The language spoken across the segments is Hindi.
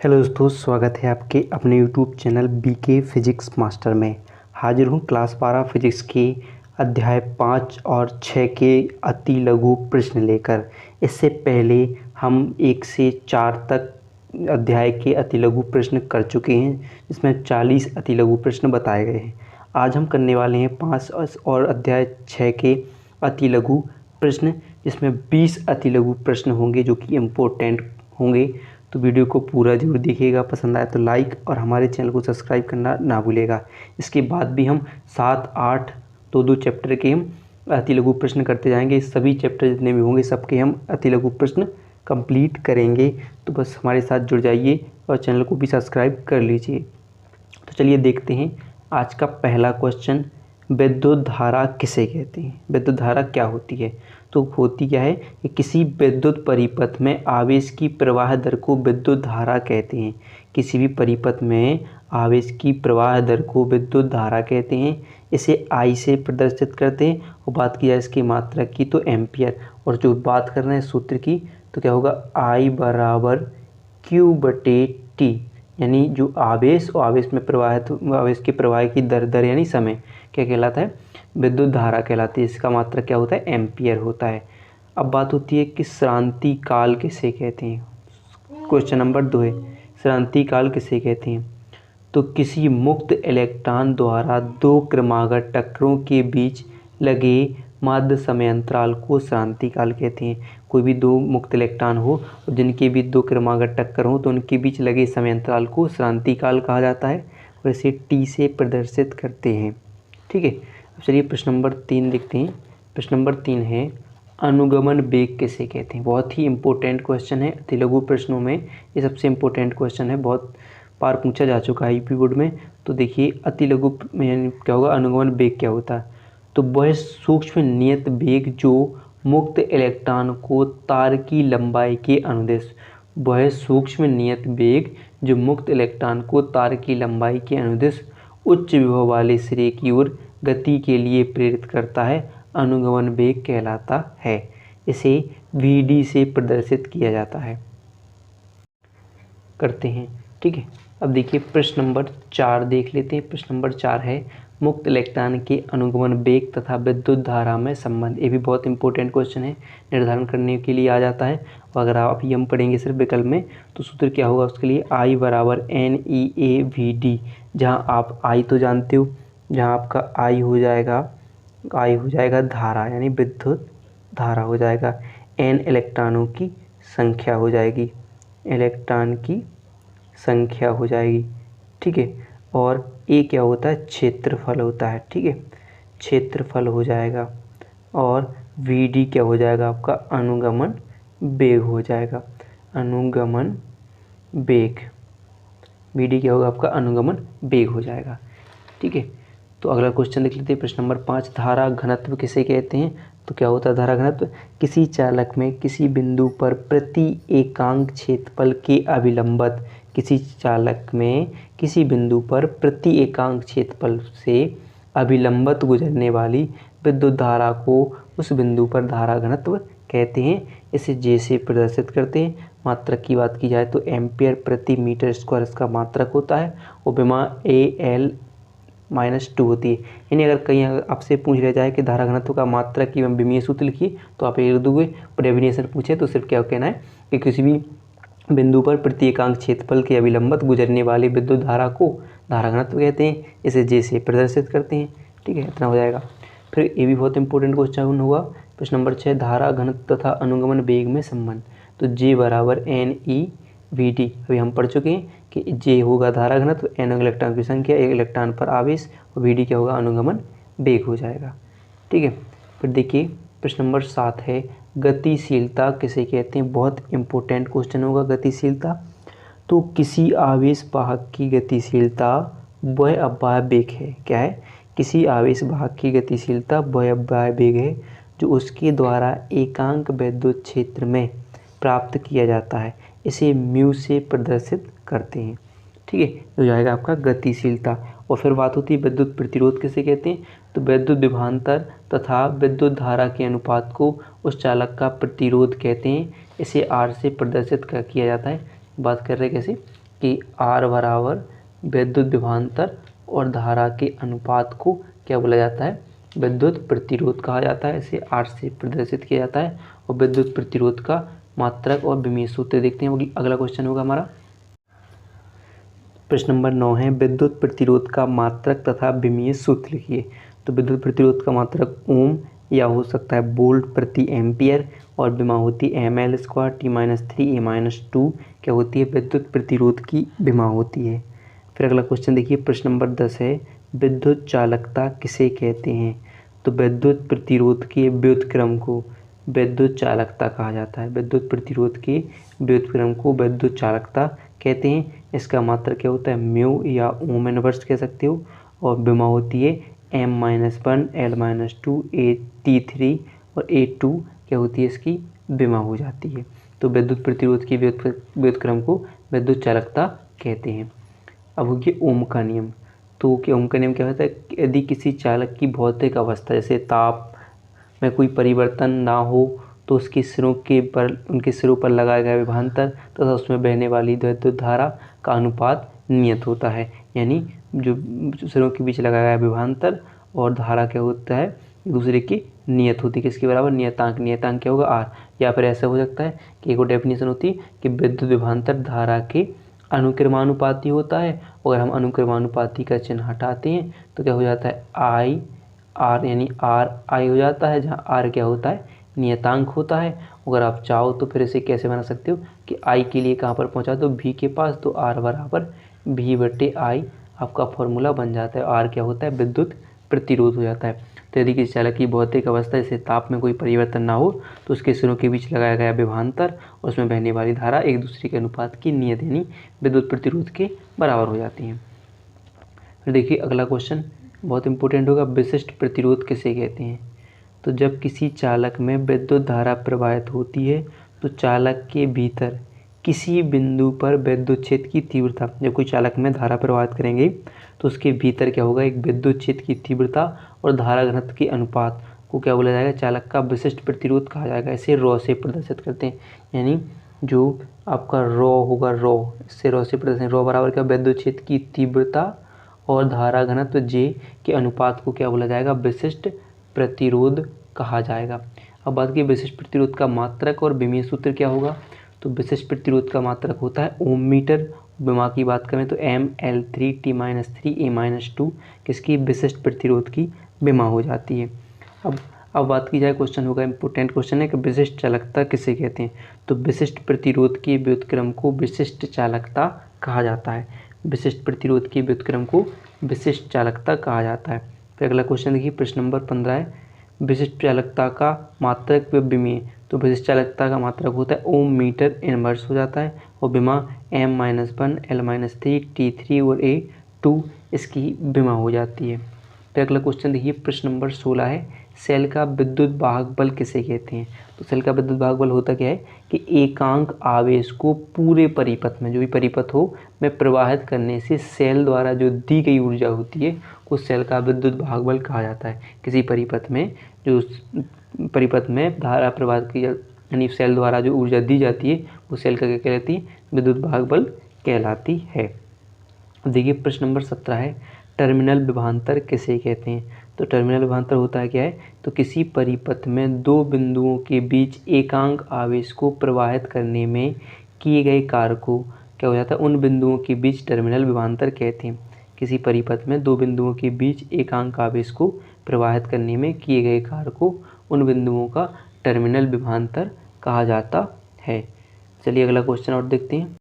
हेलो दोस्तों, स्वागत है आपके अपने YouTube channel BK physics master में। हाजिर हूँ क्लास 12 फिजिक्स के अध्याय 5 और 6 के अति लघु प्रश्न लेकर। इससे पहले हम 1 से 4 तक अध्याय के अति लघु प्रश्न कर चुके हैं, जिसमें 40 अति लघु प्रश्न बताए गए हैं। आज हम करने वाले हैं 5 और अध्याय 6 के अति लघु प्रश्न, जिसमें 20 अति लघु प्रश्न होंगे जो कि इम्पोर्टेंट होंगे। तो वीडियो को पूरा जरूर देखिएगा, पसंद आए तो लाइक और हमारे चैनल को सब्सक्राइब करना ना भूलिएगा। इसके बाद भी हम 7, 8 दो चैप्टर के हम अति लघु प्रश्न करते जाएंगे। सभी चैप्टर जितने भी होंगे सबके हम अति लघु प्रश्न कंप्लीट करेंगे। तो बस हमारे साथ जुड़ जाइए और चैनल को भी सब्सक्राइब कर लीजिए। तो चलिए देखते हैं आज का पहला क्वेश्चन। विद्युत धारा किसे कहते हैं? विद्युत धारा क्या होती है? तो होती क्या है कि किसी विद्युत परिपथ में आवेश की प्रवाह दर को विद्युत धारा कहते हैं। किसी भी परिपथ में आवेश की प्रवाह दर को विद्युत धारा कहते हैं। इसे आई से प्रदर्शित करते हैं और बात की जाए इसकी मात्रा की तो एम्पियर। और जो बात कर रहे हैं सूत्र की तो क्या होगा, आई बराबर क्यू बटे टी, यानी जो आवेश और आवेश में प्रवाहित आवेश के प्रवाह की दर यानी समय क्या कहलाता है? विद्युत धारा कहलाती है। इसका मात्रक क्या होता है? एम्पियर होता है। अब बात होती है कि श्रांति काल किसे कहते हैं। क्वेश्चन नंबर 2 है, श्रांति काल किसे कहते हैं? तो किसी मुक्त इलेक्ट्रॉन द्वारा 2 क्रमागत टक्करों के बीच लगे माध्य समय अंतराल को श्रांति काल कहते हैं। कोई भी 2 मुक्त इलेक्ट्रॉन हो और जिनके बीच 2 क्रमागत टक्कर हो तो उनके बीच लगे समय अंतराल को श्रांति काल कहा जाता है और इसे टी से प्रदर्शित करते हैं। ठीक है, अब चलिए प्रश्न नंबर 3 देखते हैं। प्रश्न नंबर 3 है, अनुगमन वेग किसे कहते हैं? बहुत ही इंपॉर्टेंट क्वेश्चन है। अति लघु प्रश्नों में ये सबसे इम्पोर्टेंट क्वेश्चन है, बहुत बार पूछा जा चुका है यूपी बोर्ड में। तो देखिए अति लघु में क्या होगा, अनुगमन वेग क्या होता है? तो वह सूक्ष्म नियत वेग जो मुक्त इलेक्ट्रॉन को तार की लंबाई के अनुदिश, वह सूक्ष्म नियत वेग जो मुक्त इलेक्ट्रॉन को तार की लंबाई के अनुदिश उच्च विभव वाले सिरे की ओर गति के लिए प्रेरित करता है, अनुगमन वेग कहलाता है। इसे Vd से प्रदर्शित किया जाता है। करते हैं, ठीक है। अब देखिए प्रश्न नंबर 4 देख लेते हैं। प्रश्न नंबर 4 है, मुक्त इलेक्ट्रॉन के अनुगमन वेग तथा विद्युत धारा में संबंध। ये भी बहुत इंपॉर्टेंट क्वेश्चन है, निर्धारण करने के लिए आ जाता है। और अगर आप यम पढ़ेंगे सिर्फ विकल्प में तो सूत्र क्या होगा उसके लिए, आई बराबर NeAVd, जहाँ आप आई तो जानते हो, जहाँ आपका आई हो जाएगा धारा यानी विद्युत धारा हो जाएगा, n इलेक्ट्रॉनों की संख्या हो जाएगी, इलेक्ट्रॉन की संख्या हो जाएगी। ठीक है, और ए क्या होता है? क्षेत्रफल होता है। ठीक है, क्षेत्रफल हो जाएगा। और Vd क्या हो जाएगा? आपका अनुगमन वेग हो जाएगा, अनुगमन वेग। Vd क्या होगा? आपका अनुगमन वेग हो जाएगा। ठीक है, तो अगला क्वेश्चन देख लेते हैं। प्रश्न नंबर 5, धारा घनत्व किसे कहते हैं? तो क्या होता है धारा घनत्व? किसी चालक में किसी बिंदु पर प्रति एकांक क्षेत्रफल के अभिलंबत, किसी चालक में किसी बिंदु पर प्रति एकांक क्षेत्रफल से अभिलंबत गुजरने वाली विद्युत धारा को उस बिंदु पर धारा घनत्व कहते हैं। इसे J से प्रदर्शित करते हैं। मात्रक की बात की जाए तो एम्पियर प्रति मीटर स्क्वायर इसका मात्रक होता है और विमा AL-2 होती है। यानी अगर कहीं आपसे पूछ लिया जाए कि धारा घनत्व का मात्रक की विमीय सूत्र लिखिए तो आप ये लिख दोगे। डेफिनेशन पूछे तो सिर्फ क्या कहना है कि किसी भी बिंदु पर प्रति एकांक क्षेत्रफल के अभिलंबत गुजरने वाली विद्युत धारा को धारा घनत्व कहते हैं। इसे J से प्रदर्शित करते हैं। ठीक है, इतना हो जाएगा। फिर ये भी बहुत इंपॉर्टेंट क्वेश्चन हुआ। प्रश्न नंबर 6, धारा घनत्व तथा अनुगमन वेग में संबंध। तो J बराबर NeVd, अभी हम पढ़ चुके हैं कि J होगा धारा घनत्व, N इलेक्ट्रॉन की संख्या, एक इलेक्ट्रॉन पर आवेश, और Vd क्या होगा? अनुगमन वेग हो जाएगा। ठीक है, फिर देखिए प्रश्न नंबर 7 है, गतिशीलता किसे कहते हैं? बहुत इंपॉर्टेंट क्वेश्चन होगा गतिशीलता। तो किसी आवेश वाहक की गतिशीलता वह अवयव वेग है। क्या है? किसी आवेश वाहक की गतिशीलता वह अवयव वेग है जो उसके द्वारा एकांक विद्युत क्षेत्र में प्राप्त किया जाता है। इसे म्यू से प्रदर्शित करते हैं। ठीक है, हो जाएगा आपका गतिशीलता। और फिर बात होती है विद्युत प्रतिरोध किसे कहते हैं? तो विद्युत विभवांतर तथा विद्युत धारा के अनुपात को उस चालक का प्रतिरोध कहते हैं। इसे R से प्रदर्शित किया जाता है। बात कर रहे हैं कैसे कि R बराबर विद्युत विभवांतर और धारा के अनुपात को क्या बोला जाता है, विद्युत प्रतिरोध कहा जाता है। इसे R से प्रदर्शित किया जाता है। और विद्युत प्रतिरोध का मात्रक और विमीय सूत्र देखते हैं। अगला क्वेश्चन होगा हमारा प्रश्न नंबर 9 है, विद्युत प्रतिरोध का मात्रक तथा विमीय सूत्र लिखिए। तो विद्युत प्रतिरोध का मात्रक ओम या हो सकता है वोल्ट प्रति एम्पियर और विमा होती है ml स्क्वायर T-3 A-2 क्या होती है, विद्युत प्रतिरोध की विमा होती है। फिर अगला क्वेश्चन देखिए, प्रश्न नंबर 10 है, विद्युत चालकता किसे कहते हैं। तो विद्युत प्रतिरोध के व्युत्क्रम को विद्युत चालकता कहा जाता है। विद्युत प्रतिरोध के व्युत्क्रम को विद्युत चालकता कहते हैं। इसका मात्रक क्या होता है, म्यू या ओम इनवर्स कह सकते हो। और विमा होती है M-1 L-2 T3 और A2 क्या होती है, इसकी विमा हो जाती है। तो विद्युत प्रतिरोध के व्युत्क्रम को विद्युत चालकता कहते हैं। अब हो गया ओम का नियम। तो क्या ओम का नियम क्या होता है, यदि किसी चालक की भौतिक अवस्था जैसे ताप में कोई परिवर्तन ना हो तो उसके उनके सिरों पर लगाया गया विभवांतर तथा उसमें बहने वाली विद्युत धारा का अनुपात नियत होता है। यानी जो सिरों के बीच लगाया गया विभवांतर और धारा क्या होता है, एक दूसरे की नियत होती है। किसके बराबर, नियतांक। नियतांक क्या होगा, R। या फिर ऐसा हो सकता है कि एक और डेफिनेशन होती है कि विद्युत विभवांतर धारा के अनुक्रमानुपाती होता है। अगर हम अनुक्रमानुपाती का चिन्ह हटाते हैं तो क्या हो जाता है, I R यानी R I हो जाता है, जहाँ R क्या होता है, नियतांक होता है। अगर आप चाहो तो फिर इसे कैसे बना सकते हो कि I के लिए कहाँ पर पहुँचा दो, V के पास, तो R बराबर V/I आपका फॉर्मूला बन जाता है। R क्या होता है, विद्युत प्रतिरोध हो जाता है। तो यदि किसी चालक की भौतिक अवस्था जैसे ताप में कोई परिवर्तन ना हो तो उसके सिरों के बीच लगाया गया विभवांतर और उसमें बहने वाली धारा एक दूसरे के अनुपात की नियत यानी विद्युत प्रतिरोध के बराबर हो जाती हैं। फिर देखिए अगला क्वेश्चन बहुत इंपॉर्टेंट होगा, विशिष्ट प्रतिरोध किसे कहते हैं। तो जब किसी चालक में विद्युत धारा प्रवाहित होती है तो चालक के भीतर किसी बिंदु पर विद्युत क्षेत्र की तीव्रता, जब कोई चालक में धारा प्रवाहित करेंगे तो उसके भीतर क्या होगा, एक विद्युत क्षेत्र की तीव्रता और धारा घनत्व के अनुपात को क्या बोला जाएगा, चालक का विशिष्ट प्रतिरोध कहा जाएगा। इसे रॉ से प्रदर्शित करते हैं। यानी जो आपका रॉ होगा, रॉ, इससे रॉ से प्रदर्शित, रॉ बराबर क्या, विद्युत क्षेत्र की तीव्रता और धारा घनत्व J के अनुपात को क्या बोला जाएगा, विशिष्ट प्रतिरोध कहा जाएगा। अब बात की विशिष्ट प्रतिरोध का मात्रक और विमीय सूत्र क्या होगा। तो विशिष्ट प्रतिरोध का मात्रक होता है ओम मीटर। विमा की बात करें तो ML3 T-3 A-2 किसकी, विशिष्ट प्रतिरोध की विमा हो जाती है। अब बात की जाए, क्वेश्चन होगा इंपॉर्टेंट क्वेश्चन है कि विशिष्ट चालकता किसे कहते हैं। तो विशिष्ट प्रतिरोध के व्युत्क्रम को विशिष्ट चालकता कहा जाता है। विशिष्ट प्रतिरोध के व्युत्क्रम को विशिष्ट चालकता कहा जाता है। फिर अगला क्वेश्चन देखिए, प्रश्न नंबर 15 है, विशिष्ट चालकता का मात्रक व विमीय। तो विशिष्ट चालकता का मात्रक होता है ओम मीटर इनवर्स हो जाता है और विमा M-1 L-3 T3 और A2 इसकी विमा हो जाती है। फिर अगला क्वेश्चन देखिए, प्रश्न नंबर 16 है, सेल का विद्युत वाहक बल किसे कहते हैं। तो सेल का विद्युत वाहक बल होता क्या है कि एकांक आवेश को पूरे परिपथ में, जो भी परिपथ हो, में प्रवाहित करने से सेल द्वारा जो दी गई ऊर्जा होती है उस सेल का विद्युत वाहक बल कहा जाता है। किसी परिपथ में जो परिपथ में धारा प्रवाहित की यानी सेल द्वारा जो ऊर्जा दी जाती है वो सेल का क्या कहलाती है, विद्युत वाहक बल कहलाती है। देखिए प्रश्न नंबर 17 है, टर्मिनल विभवांतर किसे कहते हैं। तो टर्मिनल विभवांतर होता है क्या है, तो किसी परिपथ में दो बिंदुओं के बीच एकांक आवेश को प्रवाहित करने में किए गए कार्य को क्या हो जाता है, उन बिंदुओं के बीच टर्मिनल विभवांतर कहते हैं। किसी परिपथ में दो बिंदुओं के बीच एकांक आवेश को प्रवाहित करने में किए गए कार्य को उन बिंदुओं का टर्मिनल विभवांतर कहा जाता है। चलिए अगला क्वेश्चन और देखते हैं।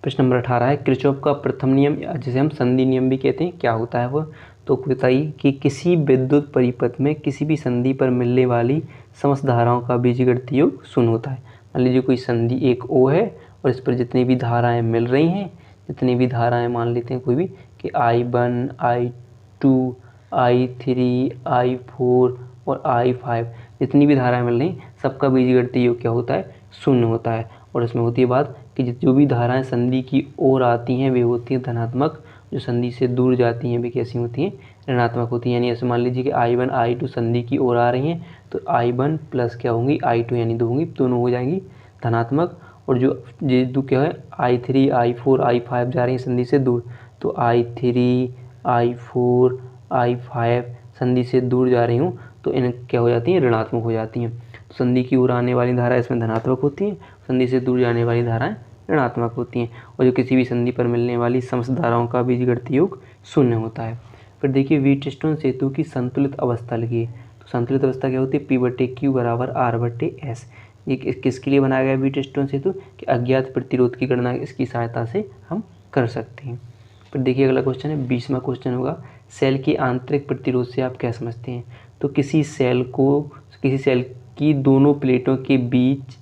प्रश्न नंबर 18 है, किरचॉफ का प्रथम नियम जिसे हम संधि नियम भी कहते हैं, क्या होता है वह। तो बताइए कि किसी विद्युत परिपथ में किसी भी संधि पर मिलने वाली समस्त धाराओं का बीजगणितीय योग 0 होता है। मान लीजिए कोई संधि एक O है और इस पर जितनी भी धाराएं मिल रही हैं, जितनी भी धाराएं मान लेते हैं कोई भी कि I1 I2 I3 I4 और I5 जितनी भी धाराएं मिल रही सबका बीजगणितीय योग क्या होता है, 0 होता है। और इसमें होती है बात कि जो भी धाराएं संधि की ओर आती हैं वे होती हैं धनात्मक, जो संधि से दूर जाती हैं वे कैसी होती हैं, ऋणात्मक होती हैं। यानी ऐसे मान लीजिए कि I1 I2 संधि की ओर आ रही हैं तो I1 प्लस क्या होंगी I2 यानी 2 होंगी, दोनों हो जाएंगी धनात्मक और जो ये दो क्या है I3 I4 I5 जा रही हैं संधि से दूर, तो I3 I4 I5 संधि से दूर जा रही हूँ तो इन क्या हो जाती हैं, ऋणात्मक हो जाती हैं। तो संधि की ओर आने वाली धारा इसमें धनात्मक होती है, संधि से दूर जाने वाली धाराएं ऋणात्मक होती हैं। और जो किसी भी संधि पर मिलने वाली समस्त धाराओं का बीजगणितीय योग 0 होता है। फिर देखिए व्हीटस्टोन सेतु की संतुलित अवस्था लिखिए। तो संतुलित अवस्था क्या होती है, P/Q बराबर R/S। ये किसके लिए बनाया गया व्हीटस्टोन सेतु, कि अज्ञात प्रतिरोध की गणना इसकी सहायता से हम कर सकते हैं। फिर देखिए अगला क्वेश्चन है, 20वां क्वेश्चन होगा, सेल की आंतरिक प्रतिरोध से आप क्या समझते हैं। तो किसी सेल की दोनों प्लेटों के बीच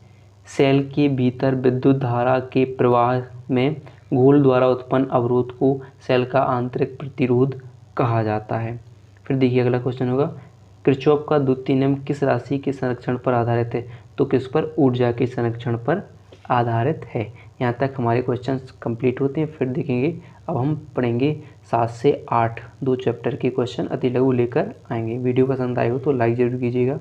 सेल के भीतर विद्युत धारा के प्रवाह में घोल द्वारा उत्पन्न अवरोध को सेल का आंतरिक प्रतिरोध कहा जाता है। फिर देखिए अगला क्वेश्चन होगा, किरचॉफ का द्वितीय नियम किस राशि के संरक्षण पर आधारित है। तो किस पर, ऊर्जा के संरक्षण पर आधारित है। यहाँ तक हमारे क्वेश्चंस कंप्लीट होते हैं। फिर देखेंगे अब हम पढ़ेंगे 7 से 8 2 चैप्टर के क्वेश्चन अति लघु लेकर आएंगे। वीडियो पसंद आए हो तो लाइक ज़रूर कीजिएगा।